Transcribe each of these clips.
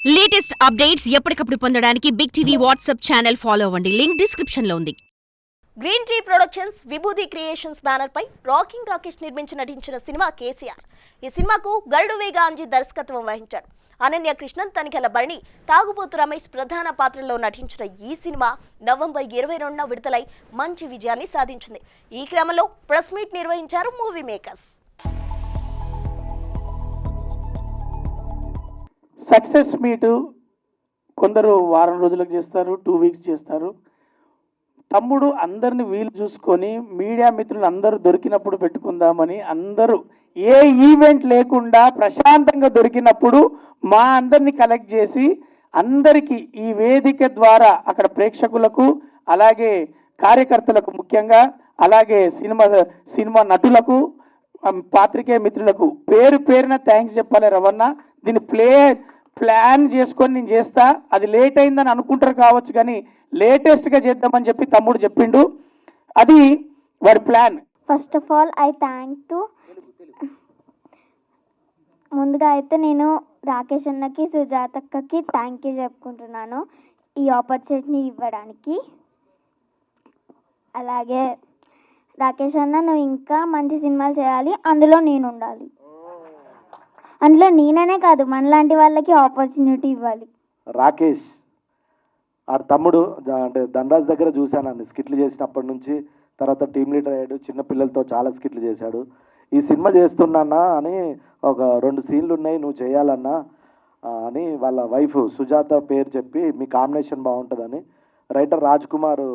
Latest updates ఎప్పటికప్పుడు పొందడానికి big TV WhatsApp channel follow అవ్వండి. లింక్ డిస్క్రిప్షన్ లో ఉంది. Green tree productions Vibhudi creations banner పై రాకింగ్ రాకేష్ నిర్మించి నటించిన సినిమా కేసీఆర్. ఈ సినిమాకు గరుడు వేగ అంజి దర్శకత్వం వహించాడు. అనన్య కృష్ణన్, తనికెల భరణి, తాగుబోతు రమేష్ ప్రధాన పాత్రల్లో నటించిన ఈ సినిమా నవంబర్ 22న విడుదలై మంచి విజయాన్ని సాధించింది. ఈ క్రమంలో ప్రెస్ మీట్ నిర్వహించారు మూవీ మేకర్స్. సక్సెస్ మీటు కొందరు వారం రోజులకు చేస్తారు, 2 వీక్స్ చేస్తారు. తమ్ముడు అందరిని వీలు చూసుకొని మీడియా మిత్రులు అందరూ దొరికినప్పుడు పెట్టుకుందామని అందరూ ఏ ఈవెంట్ లేకుండా ప్రశాంతంగా దొరికినప్పుడు మా అందరినీ కలెక్ట్ చేసి అందరికీ ఈ వేదిక ద్వారా అక్కడ ప్రేక్షకులకు అలాగే కార్యకర్తలకు ముఖ్యంగా అలాగే సినిమా నటులకు పాత్రికేయ మిత్రులకు పేరు పేరున థ్యాంక్స్ చెప్పాలి. రవణ దీన్ని ప్లాన్ చేసుకొని నేను చేస్తా, అది లేట్ అయిందని అనుకుంటారు కావచ్చు కానీ లేటెస్ట్గా చేద్దామని చెప్పి తమ్ముడు చెప్పిండు. అది వాడి ప్లాన్. ఫస్ట్ ఆఫ్ ఆల్ ముందుగా అయితే నేను రాకేష్ అన్నకి సుజాతక్కకి థ్యాంక్ యూ చెప్పుకుంటున్నాను ఈ ఆపర్చునిటీని ఇవ్వడానికి. అలాగే రాకేష్ అన్న, నువ్వు ఇంకా మంచి సినిమాలు చేయాలి, అందులో నేను ఉండాలి. అందులో నేననే కాదు మనలాంటి వాళ్ళకి ఆపర్చునిటీ ఇవ్వాలి. రాకేష్ ఆడ తమ్ముడు అంటే ధనరాజ్ దగ్గర చూశాను అన్ని స్కిట్లు చేసినప్పటి నుంచి. తర్వాత టీమ్ లీడర్ అయ్యాడు, చిన్న పిల్లలతో చాలా స్కిట్లు చేశాడు. ఈ సినిమా చేస్తున్నా అని ఒక 2 సీన్లు ఉన్నాయి, నువ్వు చేయాలన్నా అని వాళ్ళ వైఫ్ సుజాత పేరు చెప్పి మీ కాంబినేషన్ బాగుంటుందని రైటర్ రాజ్ కుమార్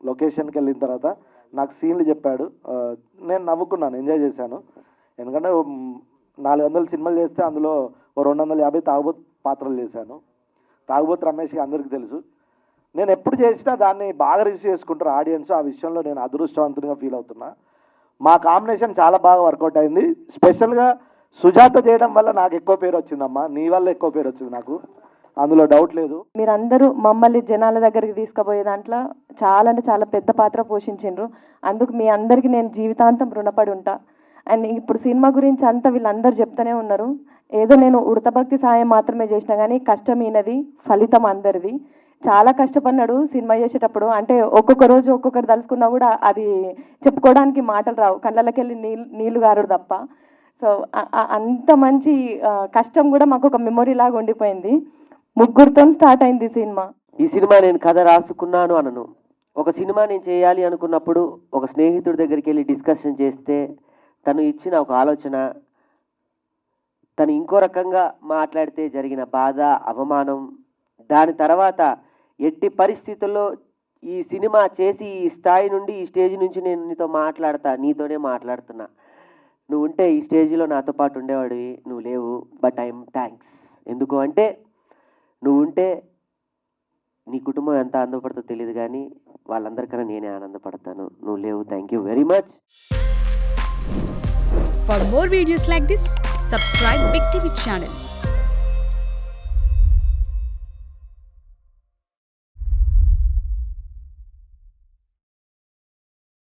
లొకేషన్కి వెళ్ళిన తర్వాత నాకు సీన్లు చెప్పాడు. నేను నవ్వుకున్నాను, ఎంజాయ్ చేశాను. ఎందుకంటే 400 సినిమాలు చేస్తే అందులో 250 తాగుబోతు పాత్రలు చేశాను. తాగుబోతు రమేష్కి అందరికీ తెలుసు. నేను ఎప్పుడు చేసినా దాన్ని బాగా రిసీవ్ చేసుకుంటారు ఆడియన్స్. ఆ విషయంలో నేను అదృష్టవంతునిగా ఫీల్ అవుతున్నా. మా కాంబినేషన్ చాలా బాగా వర్కౌట్ అయింది. స్పెషల్గా సుజాత చేయడం వల్ల నాకు ఎక్కువ పేరు వచ్చిందమ్మా, నీ వల్ల ఎక్కువ పేరు వచ్చింది నాకు, అందులో డౌట్ లేదు. మీరందరూ మమ్మల్ని జనాల దగ్గరికి తీసుకుపోయే దాంట్లో చాలా అంటే చాలా పెద్ద పాత్ర పోషించిండ్రు. అందుకు మీ అందరికీ నేను జీవితాంతం రుణపడి ఉంటా. అండ్ ఇప్పుడు సినిమా గురించి అంతా వీళ్ళందరూ చెప్తూనే ఉన్నారు. ఏదో నేను ఉడతభక్తి సాయం మాత్రమే చేసినా కానీ కష్టం ఈయనది, ఫలితం అందరిది. చాలా కష్టపడినాడు సినిమా చేసేటప్పుడు. అంటే ఒక్కొక్క రోజు ఒక్కొక్కరు తలుసుకున్నా కూడా అది చెప్పుకోవడానికి మాటలు రావు, కళ్ళకి వెళ్ళి నీళ్లు గారుడు తప్ప. సో అంత మంచి కష్టం కూడా మాకు ఒక మెమొరీ లాగా ఉండిపోయింది. ముగ్గురితో స్టార్ట్ అయింది సినిమా. ఈ సినిమా నేను కథ రాసుకున్నాను అనను. ఒక సినిమా నేను చేయాలి అనుకున్నప్పుడు ఒక స్నేహితుడి దగ్గరికి వెళ్ళి డిస్కషన్ చేస్తే తను ఇచ్చిన ఒక ఆలోచన, తను ఇంకో రకంగా మాట్లాడితే జరిగిన బాధ, అవమానం, దాని తర్వాత ఎట్టి పరిస్థితుల్లో ఈ సినిమా చేసి ఈ స్థాయి నుండి ఈ స్టేజ్ నుంచి నేను నీతో మాట్లాడతా, నీతోనే మాట్లాడుతున్నా, నువ్వు ఉంటే ఈ స్టేజ్లో నాతో పాటు ఉండేవాడివి, నువ్వు లేవు. But I'm thanks. ఎందుకు అంటే నువ్వు ఉంటే నీ కుటుంబం ఎంత ఆనందపడుతుందో తెలియదు కానీ వాళ్ళందరికన్నా నేనే ఆనందపడతాను. నువ్వు లేవు. Thank you very much. For more videos like this, subscribe Big TV channel.